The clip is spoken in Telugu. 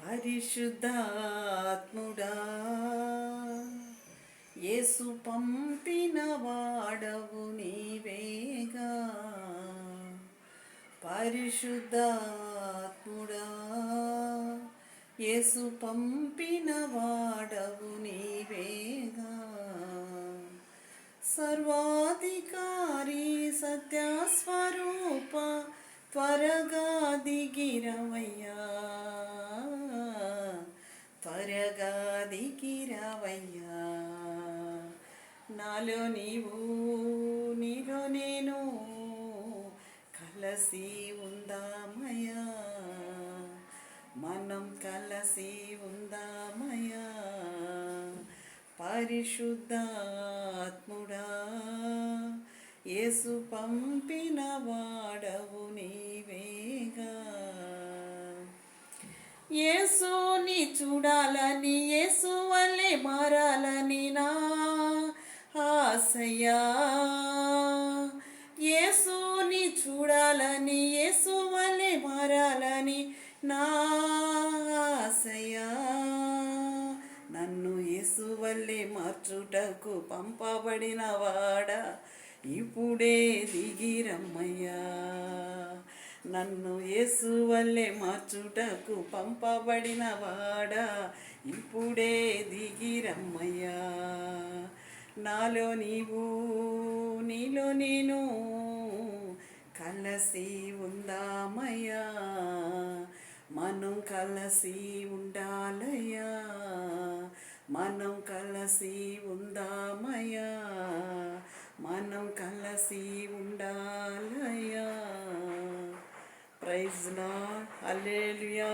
పరిశుద్ధాత్ముడా యేసు పంపిన వాడవు నీవేగా. పరిశుద్ధాత్ముడా యేసు పంపిన వాడవు నీవేగా. సర్వాధికారి సత్యస్వరూప త్వరగా దిగిరవయ్యా, త్వరగా దిగిరవయ్యా. నాలో నీవు నీలో నేను కలసి ఉందామయ్యా, మనం కలసి ఉందామయ్యా. పరిశుద్ధాత్ముడా యేసు పంపిన వాడవు నీవేగా. యేసుని చూడాలని, యేసు వలె మారాలని నా ఆశయా. యేసుని చూడాలని, యేసు వలె మారాలని నా ఆశయా. నన్ను యేసు వలె మార్చుటకు పంపబడిన వాడా ఇప్పుడే దిగిరమ్మయ్యా. నన్ను యేసు వలె మార్చుటకు పంపబడిన వాడా ఇప్పుడే దిగిరమ్మయ్యా. నాలో నీవు నీలో నేను కలసి ఉందామయ్యా, మనం కలసి ఉండాలయ్యా, మనం కలసి ఉందామయ్యా, మనం కలసి ఉండాలయ్యా. ప్రైజ్ లార్డ్, హల్లెలూయా.